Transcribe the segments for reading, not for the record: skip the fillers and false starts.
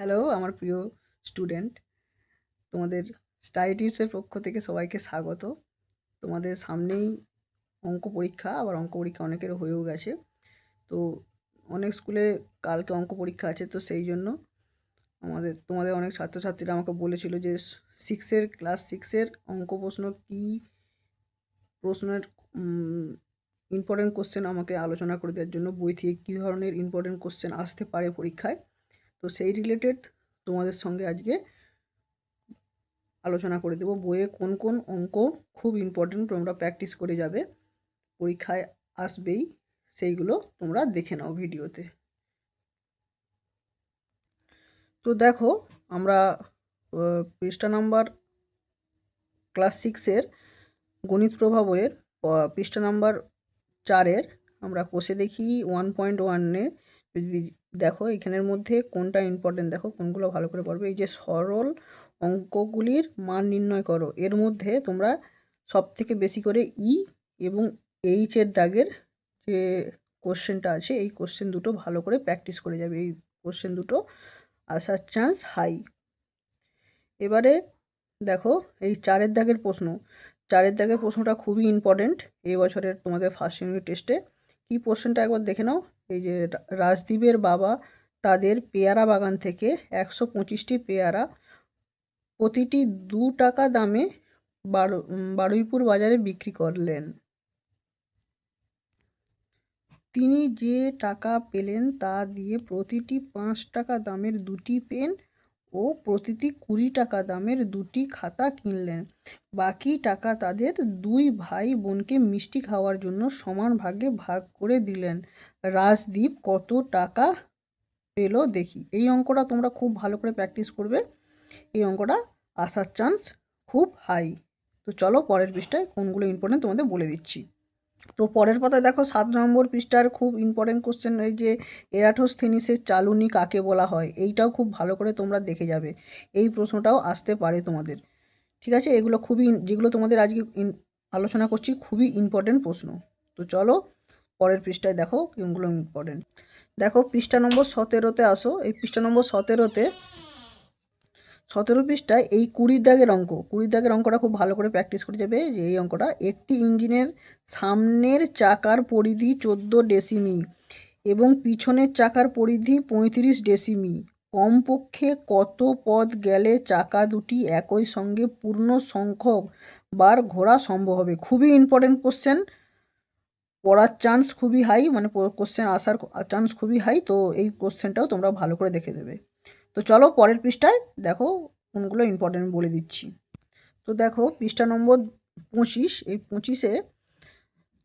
Hello আমার প্রিয় student, তোমাদের স্টাডি টিপসের পক্ষ থেকে সবাইকে স্বাগত। তোমাদের সামনেই অঙ্ক পরীক্ষা, আবার অঙ্ক পরীক্ষা অনেকের হয়েও গেছে। তো অনেক স্কুলে কালকে অঙ্ক পরীক্ষা আছে, তো সেই জন্য তোমাদের অনেক ছাত্রছাত্রীরা আমাকে বলেছিল যে ক্লাস সিক্সের অঙ্ক প্রশ্ন কী প্রশ্নের ইম্পর্টেন্ট কোশ্চেন আমাকে আলোচনা করে দেওয়ার জন্য, বই থেকে কী ধরনের ইম্পর্টেন্ট কোশ্চেন আসতে পারে পরীক্ষায়। তো সেই রিলেটেড তোমাদের সঙ্গে আজকে আলোচনা করে দেবো। বইয়ে কোন কোন অঙ্ক খুব ইম্পর্টেন্ট, তোমরা প্র্যাকটিস করে যাবে, পরীক্ষায় আসবেই, সেইগুলো তোমরা দেখে নাও ভিডিওতে। তো দেখো, আমরা পৃষ্ঠা নাম্বার ক্লাস সিক্সের গণিত প্রভা বইয়ের পৃষ্ঠা নাম্বার 4-এর আমরা কোষে দেখি 1.1-এ যদি দেখো এখানের মধ্যে কোনটা ইম্পর্টেন্ট, দেখো কোনগুলো ভালো করে পড়বে। এই যে সরল অঙ্কগুলির মান নির্ণয় করো, এর মধ্যে তোমরা সব থেকে বেশি করে এবং এইচের দাগের যে কোশ্চেনটা আছে, এই কোশ্চেন দুটো ভালো করে প্র্যাকটিস করে যাবে। এই কোশ্চেন দুটো আসার চান্স হাই। এবারে দেখো এই 4-এর দাগের প্রশ্ন, 4-এর দাগের প্রশ্নটা খুবই ইম্পর্টেন্ট এই বছরের তোমাদের ফার্স্ট ইউনিট টেস্টে। কি কোশ্চেনটা একবার দেখে নাও। এই যে রাজদীপের বাবা তাদের পেয়ারা বাগান থেকে 125টি পেয়ারা প্রতিটি 2 টাকা দামে বারুইপুর বাজারে বিক্রি করলেন। তিনি যে টাকা পেলেন তা দিয়ে প্রতিটি 5 টাকা দামের 2টি পেন ও প্রতিটি 20 টাকা দামের 2টি খাতা কিনলেন। বাকি টাকা তাদের 2 ভাই বোনকে মিষ্টি খাওয়ার জন্য সমান ভাগে ভাগ করে দিলেন। রাজদীপ কত টাকা পেল দেখি। এই অঙ্কটা তোমরা খুব ভালো করে প্র্যাকটিস করবে, এই অঙ্কটা আসার চান্স খুব হাই। তো চলো পরের পৃষ্ঠায় কোনগুলো ইম্পর্টেন্ট তোমাদের বলে দিচ্ছি। তো পরের পাতায় দেখো 7 নম্বর পৃষ্ঠার খুব ইম্পর্টেন্ট কোশ্চেন, এই যে এরাটোস্থেনিসের চালুনি কাকে বলা হয়, এইটাও খুব ভালো করে তোমরা দেখে যাবে। এই প্রশ্নটাও আসতে পারে তোমাদের, ঠিক আছে। এগুলো খুবই, যেগুলো তোমাদের আজকে আলোচনা করছি, খুবই ইম্পর্টেন্ট প্রশ্ন। তো চলো পরের পৃষ্ঠায় দেখো কোনগুলো ইম্পর্টেন্ট। দেখো পৃষ্ঠা নম্বর 17-তে আসো। এই পৃষ্ঠা নম্বর 17 পৃষ্ঠায় এই 20 দাগের অঙ্ক, 20 দাগের অঙ্কটা খুব ভালো করে প্র্যাকটিস করে যাবে। যে এই অঙ্কটা, একটি ইঞ্জিনের সামনের চাকার পরিধি 14 ডেসিমি এবং পিছনের চাকার পরিধি 35 ডেসিমি, কমপক্ষে কত পথ গেলে চাকা দুটি একই সঙ্গে পূর্ণ সংখ্যক বার ঘোরা সম্ভব হবে। খুবই ইম্পর্টেন্ট কোশ্চেন, পড়ার চান্স খুবই হাই, মানে কোশ্চেন আসার চান্স খুবই হাই। তো এই কোশ্চেনটাও তোমরা ভালো করে দেখে দেবে। তো চলো পরের পৃষ্ঠায় দেখো কোনগুলো ইম্পর্টেন্ট বলে দিচ্ছি। তো দেখো পৃষ্ঠা নম্বর 25, এই 25-এ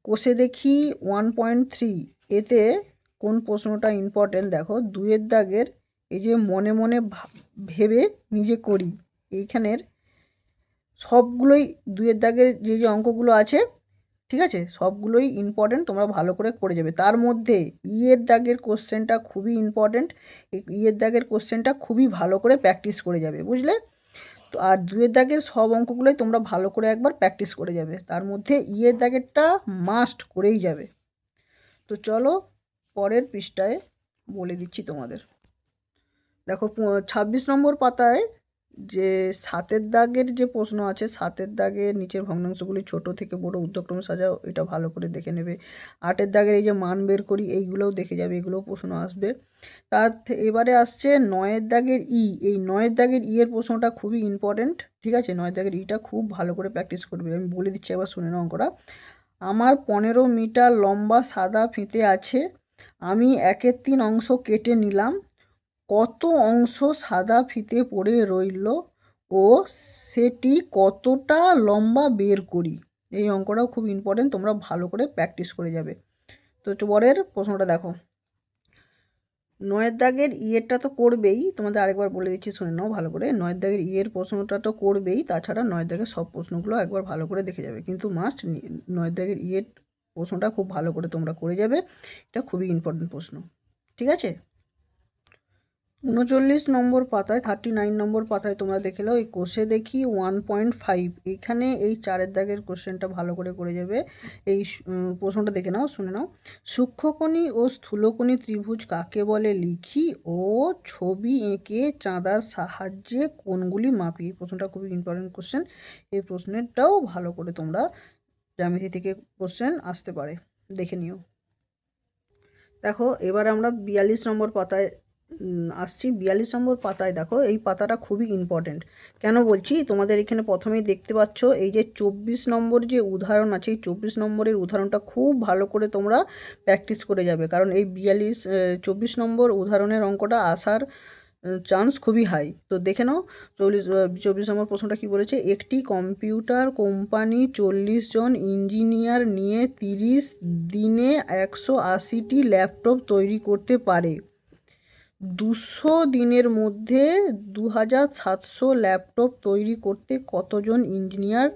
কোষে দেখি 1.3, এতে কোন প্রশ্নটা ইম্পর্টেন্ট দেখো। 2-এর দাগের এই যে মনে মনে ভেবে নিজে করি, এইখানের সবগুলোই 2-এর দাগের যে যে অঙ্কগুলো আছে, ঠিক আছে, সবগুলোই ইম্পর্টেন্ট, তোমরা ভালো করে করে যাবে। তার মধ্যে এর দাগের কোশ্চেনটা খুবই ইম্পর্টেন্ট, এই এর দাগের কোশ্চেনটা খুবই ভালো করে প্র্যাকটিস করে যাবে, বুঝলে তো। আর 2-এর দাগের সব অঙ্কগুলোই তোমরা ভালো করে একবার প্র্যাকটিস করে যাবে, তার মধ্যে এর দাগেরটা মাস্ট করেই যাবে। তো চলো পরের পৃষ্ঠায় বলে দিচ্ছি তোমাদের। দেখো 26 নম্বর পাতায় যে 7-এর দাগের যে প্রশ্ন আছে, 7-এর দাগের নিচের ভগ্নাংশগুলি ছোট থেকে বড় ঊর্ধ্বক্রমে সাজাও, এটা ভালো করে দেখে নেবে। 8-এর দাগের এই যে মান বের করি, এইগুলোও দেখে যাবে, এগুলোও প্রশ্ন আসবে। এবারে আসছে 9-এর দাগের এই 9-এর দাগের এর প্রশ্নটা খুবই ইম্পর্টেন্ট, ঠিক আছে। 9-এর দাগের ইটা খুব ভালো করে প্র্যাকটিস করবে, আমি বলে দিচ্ছি, একবার শুনে নাও অঙ্কটা। আমার 15 মিটার লম্বা সাদা ফিতে আছে, আমি 1/3 অংশ কেটে নিলাম, কত অংশ সাদা ফিতে পড়ে রইল ও সেটি কতটা লম্বা বের করি। এই অঙ্কটাও খুব ইম্পর্টেন্ট, তোমরা ভালো করে প্র্যাকটিস করে যাবে। তো পরের প্রশ্নটা দেখো। 9-এর দাগের ইয়েরটা তো করবেই, তোমাদের আরেকবার বলে দিচ্ছি, শুনে নাও ভালো করে। 9-এর দাগের ইয়ের প্রশ্নটা তো করবেই, তাছাড়া 9-এর দাগের সব প্রশ্নগুলো একবার ভালো করে দেখে যাবে, কিন্তু মাস্ট 9-এর দাগের ইয়ের প্রশ্নটা খুব ভালো করে তোমরা করে যাবে, এটা খুবই ইম্পর্টেন্ট প্রশ্ন, ঠিক আছে। 39 নম্বর পাতায় 39 নম্বর পাতায় তোমরা দেখে নাও, এই কোষে দেখি 1.5 এখানে এই 4 দাগের কোশ্চেনটা ভালো করে করে যাবে। এই প্রশ্নটা দেখে নাও, শুনে নাও। সূক্ষ্মকোণী ও স্থূলকোণী ত্রিভুজ কাকে বলে লিখি ও ছবি এঁকে চাঁদার সাহায্যে কোণগুলি মাপি। এই প্রশ্নটা খুবই ইম্পর্টেন্ট কোশ্চেন। এই প্রশ্নেরটাও ভালো করে তোমরা জ্যামিতি থেকে কোশ্চেন আসতে পারে, দেখে নিও। দেখো এবার আমরা 42 নম্বর পাতায় আসছি। 42 নম্বর পাতায় দেখো, এই পাতাটা খুবই ইম্পর্টেন্ট। কেন বলছি, তোমাদের এখানে প্রথমেই দেখতে পাচ্ছ এই যে 24 নম্বর যে উদাহরণ আছে, এই 24 নম্বরের উদাহরণটা খুব ভালো করে তোমরা প্র্যাকটিস করে যাবে, কারণ এই 24 নম্বর উদাহরণের অঙ্কটা আসার চান্স খুবই হাই। তো দেখে নাও 24 নম্বর প্রশ্নটা কি বলেছে। একটি কম্পিউটার কোম্পানি 40 জন ইঞ্জিনিয়ার নিয়ে 30 দিনে 180টি ল্যাপটপ তৈরি করতে পারে। 200 দিনের মধ্যে 2700 ল্যাপটপ তৈরি করতে কতজন ইঞ্জিনিয়ার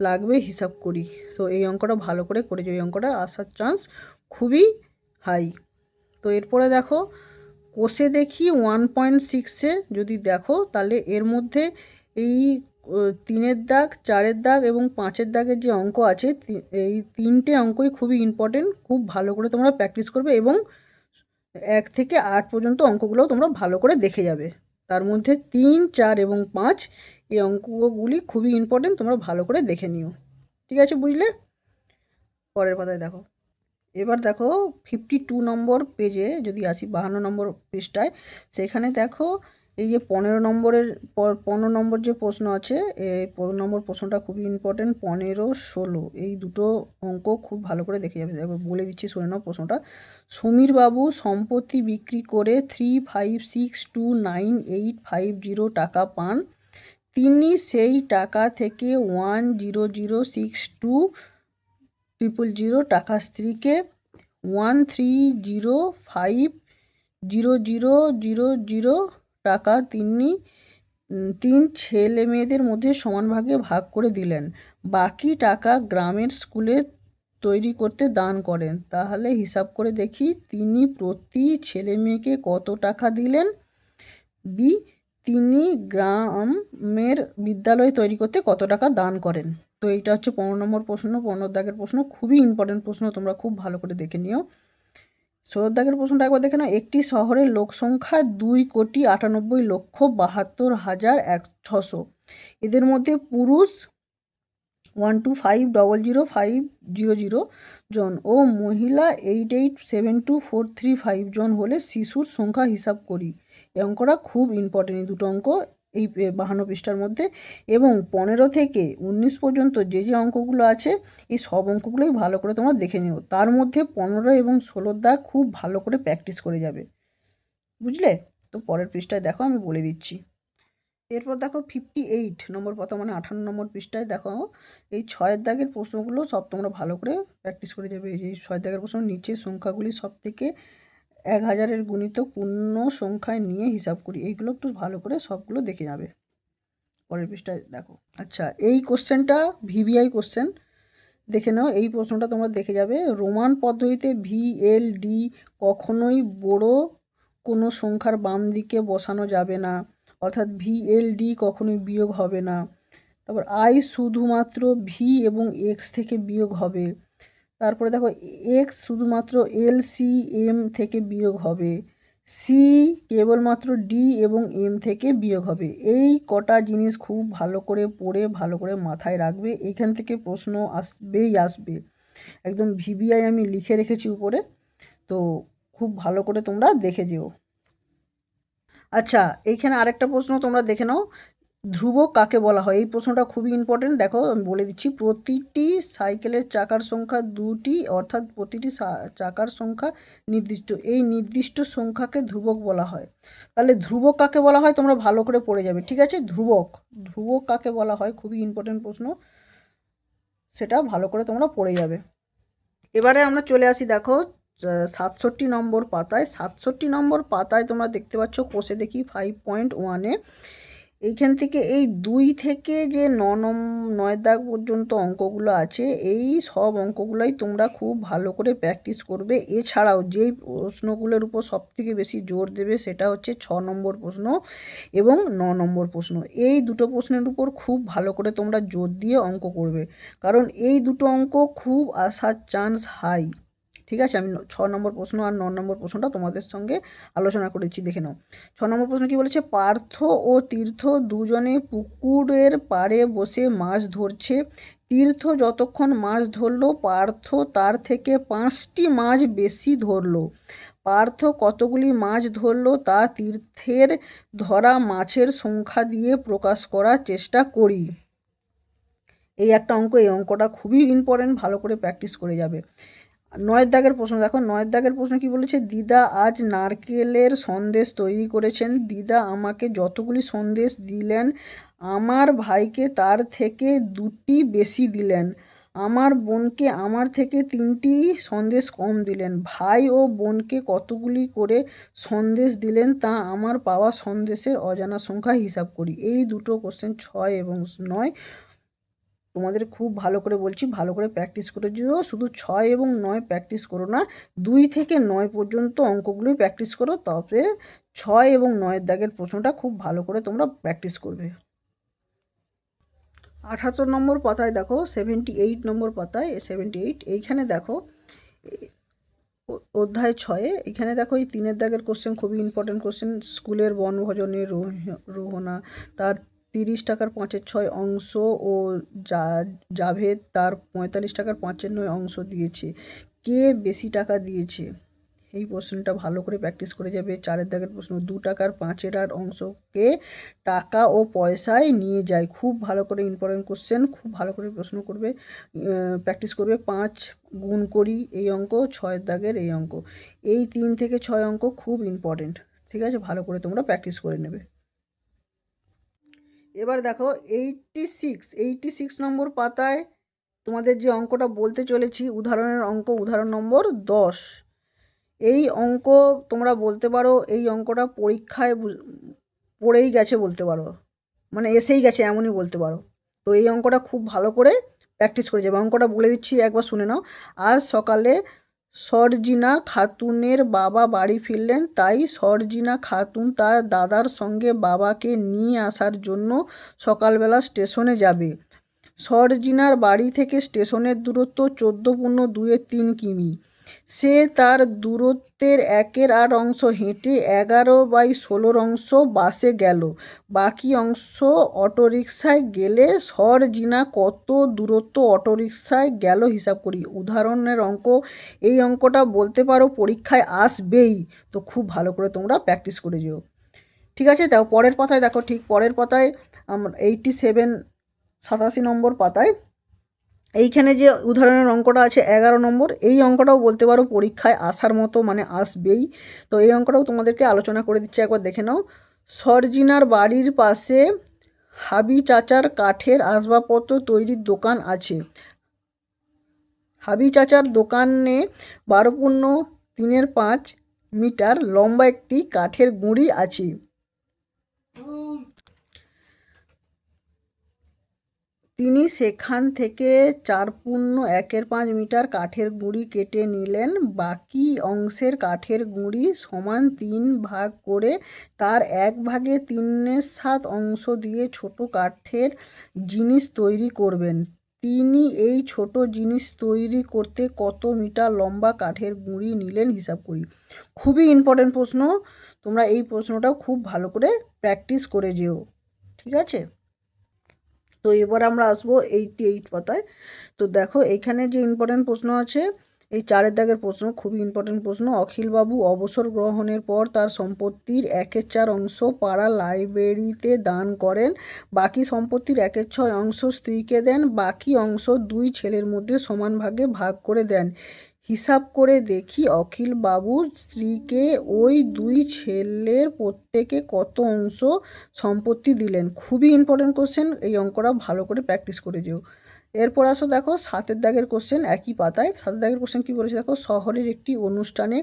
লাগবে হিসাব করি। তো এই অঙ্কটা ভালো করে করেছে, এই অঙ্কটা আসার চান্স খুবই হাই। তো এরপরে দেখো কোষে দেখি 1.6-এ যদি দেখো, তাহলে এর মধ্যে এই 3-এর দাগ, 4-এর দাগ এবং 5-এর দাগের যে অঙ্ক আছে, এই 3টে অঙ্কই খুবই ইম্পর্টেন্ট। খুব ভালো করে তোমরা প্র্যাকটিস করবে এবং 1 থেকে 8 পর্যন্ত অঙ্কগুলোও তোমরা ভালো করে দেখে যাবে। তার মধ্যে 3, 4 এবং 5 এই অঙ্কগুলি খুবই ইম্পর্টেন্ট, তোমরা ভালো করে দেখে নিও। ঠিক আছে, বুঝলে? পরের পাতায় দেখো। এবার দেখো 52 নম্বর পেজে যদি আসি, 52 নম্বর পৃষ্ঠায়, সেখানে দেখো এই যে 15 নম্বর যে প্রশ্ন আছে, এই 15 নম্বর প্রশ্নটা খুবই ইম্পর্টেন্ট। 15, 16 এই দুটো অঙ্ক খুব ভালো করে দেখে যাবে। এবার বলে দিচ্ছি, শুনে নাও প্রশ্নটা। সমীরবাবু সম্পত্তি বিক্রি করে 35629850 টাকা পান। তিনি সেই টাকা থেকে 100,620,000 টাকা স্ত্রীকে 130,500,000 টাকা তিন ছেলে মেয়েদের মধ্যে সমান ভাগে ভাগ করে দিলেন। বাকি টাকা গ্রামের স্কুলে তৈরি করতে দান করেন। তাহলে হিসাব করে দেখি, তিনি প্রতি ছেলে মেয়েকে কত টাকা দিলেন। বি, তিনি গ্রামের বিদ্যালয় তৈরি করতে কত টাকা দান করেন। তো এইটা হচ্ছে 15 নম্বর প্রশ্ন, 15 দাগের প্রশ্ন, খুবই ইম্পর্টেন্ট প্রশ্ন, তোমরা খুব ভালো করে দেখে নিও। 16 দাগের প্রশ্নটা একবার দেখে নাও। একটি শহরের লোক সংখ্যা 2,98,72,600। এদের মধ্যে পুরুষ 125,005,000 জন ও মহিলা 88,72,435 জন হলে শিশুর সংখ্যা হিসাব করি। এই অঙ্কটা খুব ইম্পর্টেন্ট, এই দুটো অঙ্ক এই 52 পৃষ্ঠার মধ্যে। এবং 15 থেকে 19 পর্যন্ত যে যে অঙ্কগুলো আছে, এই সব অঙ্কগুলোই ভালো করে তোমরা দেখে নিও। তার মধ্যে 15 এবং 16 দাগ খুব ভালো করে প্র্যাকটিস করে যাবে, বুঝলে? তো পরের পৃষ্ঠায় দেখো, আমি বলে দিচ্ছি। এরপর দেখো 58 নম্বর পাতা, মানে 58 নম্বর পৃষ্ঠায় দেখো, এই 6 দাগের প্রশ্নগুলো সব তোমরা ভালো করে প্র্যাকটিস করে যাবে। এই 6 দাগের প্রশ্ন, নিচের সংখ্যাগুলি সব থেকে 1000-এর গুণিত পূর্ণ সংখ্যায় নিয়ে হিসাব করি। এইগুলো একটু ভালো করে সবগুলো দেখে যাবে। পরের পৃষ্ঠায় দেখো। আচ্ছা, এই কোশ্চেনটা ভিভিআই কোশ্চেন, দেখে নাও। এই প্রশ্নটা তোমরা দেখে যাবে। রোমান পদ্ধতিতে VLD কখনোই বড় কোনো সংখ্যার বাম দিকে বসানো যাবে না, অর্থাৎ VLD কখনোই বিয়োগ হবে না। তারপর I শুধুমাত্র V এবং X থেকে বিয়োগ হবে। তারপরে দেখো X শুধুমাত্র LCM থেকে বিয়োগ হবে। C কেবলমাত্র D এবং M থেকে বিয়োগ হবে। এই কটা জিনিস খুব ভালো করে পড়ে ভালো করে মাথায় রাখবে, এইখান থেকে প্রশ্ন আসবে। একদম ভিভিআই আমি লিখে রেখেছি উপরে, তো খুব ভালো করে তোমরা দেখে যেও। আচ্ছা, এইখানে আরেকটা প্রশ্ন তোমরা দেখে নাও, ধ্রুবক কাকে বলা হয়। এই প্রশ্নটা খুবই ইম্পর্টেন্ট। দেখো আমি বলে দিচ্ছি, প্রতিটি সাইকেলের চাকার সংখ্যা 2টি, অর্থাৎ প্রতিটি চাকার সংখ্যা নির্দিষ্ট, এই নির্দিষ্ট সংখ্যাকে ধ্রুবক বলা হয়। তাহলে ধ্রুবক কাকে বলা হয় তোমরা ভালো করে পড়ে যাবে, ঠিক আছে? ধ্রুবক কাকে বলা হয়, খুবই ইম্পর্টেন্ট প্রশ্ন, সেটা ভালো করে তোমরা পড়ে যাবে। এবারে আমরা চলে আসি, দেখো 67 নম্বর পাতায়। 67 নম্বর পাতায় তোমরা দেখতে পাচ্ছ, কোষে দেখি 5.1-এ এইখান থেকে এই 2 থেকে যে 9 দাগ পর্যন্ত অঙ্কগুলো আছে, এই সব অঙ্কগুলোই তোমরা খুব ভালো করে প্র্যাকটিস করবে। এছাড়াও যেই প্রশ্নগুলোর উপর সবথেকে বেশি জোর দেবে সেটা হচ্ছে 6 নম্বর প্রশ্ন এবং 9 নম্বর প্রশ্ন। এই দুটো প্রশ্নের উপর খুব ভালো করে তোমরা জোর দিয়ে অঙ্ক করবে, কারণ এই দুটো অঙ্ক খুব আসার চান্স হাই। ঠিক আছে, আমি 6 নম্বর প্রশ্ন আর 9 নম্বর প্রশ্নটা তোমাদের সঙ্গে আলোচনা করেছি, দেখে নাও। 6 নম্বর প্রশ্ন কী বলেছে? পার্থ ও তীর্থ দুজনে পুকুরের পাড়ে বসে মাছ ধরছে। তীর্থ যতক্ষণ মাছ ধরলো, পার্থ তার থেকে 5টি মাছ বেশি ধরলো। পার্থ কতগুলি মাছ ধরলো তা তীর্থের ধরা মাছের সংখ্যা দিয়ে প্রকাশ করার চেষ্টা করি। এই একটা অঙ্ক, এই অঙ্কটা খুবই ইম্পর্টেন্ট, ভালো করে প্র্যাকটিস করে যাবে। 9 দাগের প্রশ্ন দেখো, 9 দাগের প্রশ্ন কি বলেছে? দিদা আজ নারকেলের সন্দেশ তৈরি করেছেন। দিদা আমাকে যতগুলি সন্দেশ দিলেন, আমার ভাইকে তার থেকে 2টি বেশি দিলেন। আমার বোনকে আমার থেকে 3টি সন্দেশ কম দিলেন। ভাই ও বোনকে কতগুলি করে সন্দেশ দিলেন তা আমার পাওয়া সন্দেশের অজানা সংখ্যা হিসাব করি। এই দুটো কোশ্চেন 6 এবং 9 তোমাদের খুব ভালো করে বলছি, ভালো করে প্র্যাকটিস করে দিও। শুধু 6 এবং 9 প্র্যাকটিস করো না, 2 থেকে 9 পর্যন্ত অঙ্কগুলোই প্র্যাকটিস করো, তবে 6 এবং 9 দাগের প্রশ্নটা খুব ভালো করে তোমরা প্র্যাকটিস করবে। 78 নম্বর পাতায় দেখো, 78 নম্বর পাতায় 78, এইখানে দেখো অধ্যায় 6 এখানে দেখো এই 3 দাগের কোশ্চেন খুবই ইম্পর্টেন্ট কোশ্চেন। স্কুলের বনভোজনে রোহনা তার 30 টাকার 5/6 অংশ ও জাভেদ তার 45 টাকার 5/9 অংশ দিয়েছে। কে বেশি টাকা দিয়েছে? এই প্রশ্নটা ভালো করে প্র্যাকটিস করে যাবে। 4 দাগের প্রশ্ন, 2 টাকার 5/8 অংশকে টাকা ও পয়সায় নিয়ে যায়। খুব ভালো করে ইম্পর্টেন্ট কোশ্চেন, খুব ভালো করে প্রশ্ন করবে, প্র্যাকটিস করবে। 5 গুণ করি এই অঙ্ক, 6 দাগের এই অঙ্ক, এই 3 থেকে 6 অঙ্ক খুব ইম্পর্টেন্ট। ঠিক আছে, ভালো করে তোমরা প্র্যাকটিস করে নেবে। এবার দেখো 86 নম্বর পাতায় তোমাদের যে অঙ্কটা বলতে চলেছি, উদাহরণের অঙ্ক, উদাহরণ নম্বর 10। এই অঙ্ক তোমরা বলতে পারো এই অঙ্কটা পরীক্ষায় পড়েই গেছে বলতে পারো, মানে এসেই গেছে এমনই বলতে পারো। তো এই অঙ্কটা খুব ভালো করে প্র্যাকটিস করে যাবে। অঙ্কটা বলে দিচ্ছি, একবার শুনে নাও। আজ সকালে সরজিনা খাতুনের বাবা বাড়ি ফিরলেন, তাই সরজিনা খাতুন তার দাদার সঙ্গে বাবাকে নিয়ে আসার জন্য সকালবেলা স্টেশনে যাবে। সরজিনার বাড়ি থেকে স্টেশনের দূরত্ব 14.2 কিমি। সে তার দূরত্বের 1/8 অংশ হেঁটে 11/16 অংশ বাসে গেল। বাকি অংশ অটোরিকশায় গেলে সরজিনা কত দূরত্ব অটোরিকশায় গেল হিসাব করি। উদাহরণের অঙ্ক, এই অঙ্কটা বলতে পারো পরীক্ষায় আসবেই, তো খুব ভালো করে তোমরা প্র্যাকটিস করে যেও। ঠিক আছে, তাও পরের পাতায় দেখো, ঠিক পরের পাতায় আমরা 87 নম্বর পাতায় এইখানে যে উদাহরণের অঙ্কটা আছে 11 নম্বর, এই অঙ্কটাও বলতে পারো পরীক্ষায় আসার মতো, মানে আসবেই। তো এই অঙ্কটাও তোমাদেরকে আলোচনা করে দিচ্ছি, একবার দেখে নাও। সরজিনার বাড়ির পাশে হাবি চাচার কাঠের আসবাবপত্র তৈরির দোকান আছে। হাবি চাচার দোকানে 12.3 মিটার লম্বা একটি কাঠের গুঁড়ি আছে। তিনি সেখান থেকে 4.15 মিটার কাঠের গুঁড়ি কেটে নিলেন। বাকি অংশের কাঠের গুঁড়ি সমান 3 ভাগ করে তার 1/3 অংশ দিয়ে ছোট কাঠের জিনিস তৈরি করবেন। তিনি এই ছোট জিনিস তৈরি করতে কত মিটার লম্বা কাঠের গুঁড়ি নিলেন হিসাব করি। খুবই ইম্পর্টেন্ট প্রশ্ন, তোমরা এই প্রশ্নটাও খুব ভালো করে প্র্যাকটিস করে যেও। ঠিক আছে, তো এবার আমরা আসবো 88 পাতায়। তো দেখো এইখানে যে ইম্পর্টেন্ট প্রশ্ন আছে, এই 4 দাগের প্রশ্ন, খুবই ইম্পর্টেন্ট প্রশ্ন। অখিলবাবু অবসর গ্রহণের পর তার সম্পত্তির 1/4 অংশ পাড়া লাইব্রেরিতে দান করেন। বাকি সম্পত্তির 1/6 অংশ স্ত্রীকে দেন। বাকি অংশ 2 ছেলের মধ্যে সমান ভাগে ভাগ করে দেন। হিসাব করে দেখি অখিলবাবুর স্ত্রীকে ওই 2 ছেলের প্রত্যেকে কত অংশ সম্পত্তি দিলেন। খুবই ইম্পর্টেন্ট কোশ্চেন, এই অঙ্কটা ভালো করে প্র্যাকটিস করে যেও। এরপর আসো দেখো 7 দাগের কোশ্চেন, একই পাতায় 7 দাগের কোশ্চেন কী বলেছে দেখো। শহরের একটি অনুষ্ঠানে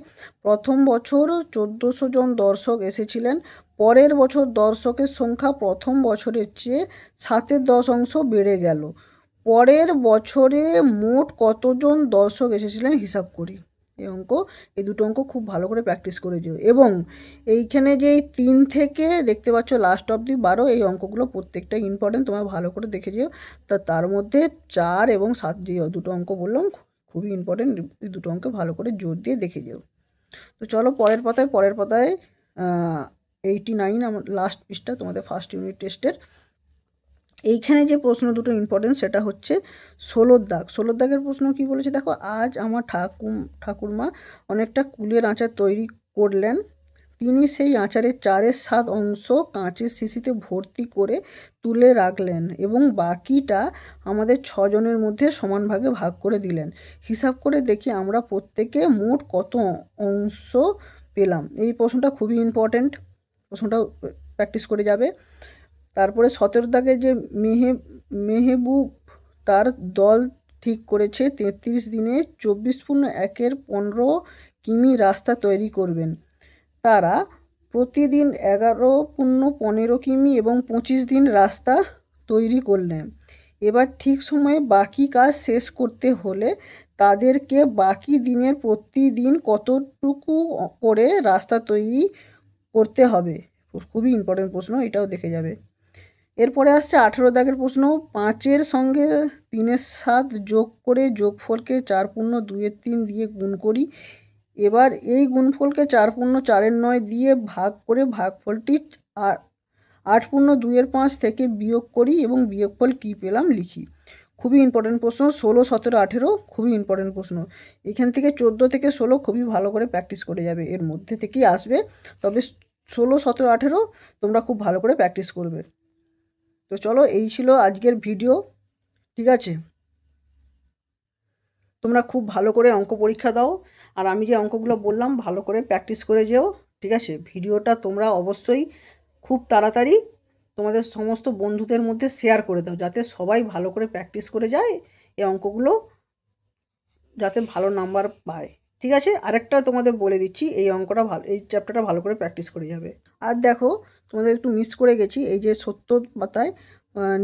প্রথম বছর 1400 জন দর্শক এসেছিলেন। পরের বছর দর্শকের সংখ্যা প্রথম বছরের চেয়ে 7.10 বেড়ে গেল। পরের বছরে মোট কতজন দর্শক এসেছিলেন হিসাব করি। এই অঙ্ক, এই দুটো অঙ্ক খুব ভালো করে প্র্যাকটিস করে যেও। এবং এইখানে যে 3 থেকে দেখতে পাচ্ছ লাস্ট অবধি 12, এই অঙ্কগুলো প্রত্যেকটা ইম্পর্টেন্ট, তোমরা ভালো করে দেখে যেও। তার মধ্যে 4 এবং 7 যে দুটো অঙ্ক বললাম খুবই ইম্পর্টেন্ট, এই দুটো অঙ্ক ভালো করে জোর দিয়ে দেখে যেও। তো চলো পরের পাতায় 89 আমার লাস্ট পৃষ্ঠা তোমাদের ফার্স্ট ইউনিট টেস্টের। এইখানে যে প্রশ্ন দুটো ইম্পর্টেন্ট সেটা হচ্ছে 16 দাগ। 16 দাগের প্রশ্ন কি বলেছে দেখো, আজ আমার ঠাকুরমা অনেকটা কুলের আচার তৈরি করলেন। তিনি সেই আচারের 4/7 অংশ কাঁচের শিশিতে ভর্তি করে তুলে রাখলেন এবং বাকিটা আমাদের 6 জনের মধ্যে সমান ভাগে ভাগ করে দিলেন। হিসাব করে দেখি আমরা প্রত্যেকে মোট কত অংশ পেলাম। এই প্রশ্নটা খুবই ইম্পর্ট্যান্ট, প্রশ্নটাও প্র্যাকটিস করে যাবে। তারপরে 17 দাগে যে মেহবুব তার দল ঠিক করেছে 33 দিনে 24.1 15 কিমি রাস্তা তৈরি করবেন। তারা প্রতিদিন 11.15 কিমি এবং 25 দিন রাস্তা তৈরি করলেন। এবার ঠিক সময়ে বাকি কাজ শেষ করতে হলে তাদেরকে বাকি দিনের প্রতিদিন কতটুকু করে রাস্তা তৈরি করতে হবে। খুবই ইম্পর্টেন্ট প্রশ্ন, এটাও দেখে যাবে। এরপরে আসছে 18 দাগের প্রশ্ন, 5-এর সঙ্গে 3-7 যোগ করে যোগফলকে 4.2-3 দিয়ে গুণ করি। এবার এই গুণফলকে 4.4-9 দিয়ে ভাগ করে ভাগফলটি 8.2-5 থেকে বিয়োগ করি এবং বিয়োগফল কী পেলাম লিখি। খুবই ইম্পর্টেন্ট প্রশ্ন। 16, 17, 18 খুবই ইম্পর্টেন্ট প্রশ্ন। এখান থেকে 14 থেকে 16 খুবই ভালো করে প্র্যাকটিস করে যাবে, এর মধ্যে থেকেই আসবে। তবে 16, 17, 18 তোমরা খুব ভালো করে প্র্যাকটিস করবে। তো চলো, এই ছিল আজকের ভিডিও, ঠিক আছে? তোমরা খুব ভালো করে অঙ্ক পরীক্ষা দাও, আর আমি যে অঙ্কগুলো বললাম ভালো করে প্র্যাকটিস করে যেও, ঠিক আছে? ভিডিওটা তোমরা অবশ্যই খুব তাড়াতাড়ি তোমাদের সমস্ত বন্ধুদের মধ্যে শেয়ার করে দাও, যাতে সবাই ভালো করে প্র্যাকটিস করে যায়, এই অঙ্কগুলো যাতে ভালো নাম্বার পায়, ঠিক আছে? আরেকটা তোমাদের বলে দিচ্ছি, এই অঙ্কটা এই চ্যাপ্টারটা ভালো করে প্র্যাকটিস করে যাবে। আর দেখো, তোমাদের একটু মিস করে গেছি, এই যে 70 পাতায়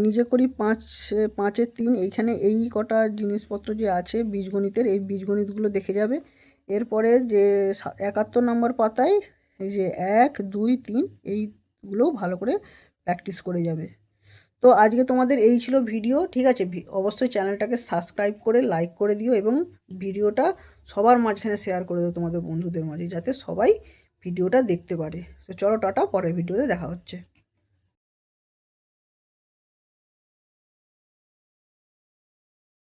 নিজে করি 5-5-এর 3, এইখানে এই কটা জিনিসপত্র যে আছে বীজগণিতের, এই বীজগণিতগুলো দেখে যাবে। এরপরে যে 71 নম্বর পাতায় এই যে 1, 2, 3 এইগুলো ভালো করে প্র্যাকটিস করে যাবে। তো আজকে তোমাদের এই ছিল ভিডিও, ঠিক আছে? অবশ্যই চ্যানেলটাকে সাবস্ক্রাইব করে লাইক করে দিও এবং ভিডিওটা সবার মাঝখানে শেয়ার করে দিও তোমাদের বন্ধুদের মাঝে, যাতে সবাই ভিডিওটা দেখতে পারে। তো চলো টাটা, পরের ভিডিওতে দেখা হচ্ছে।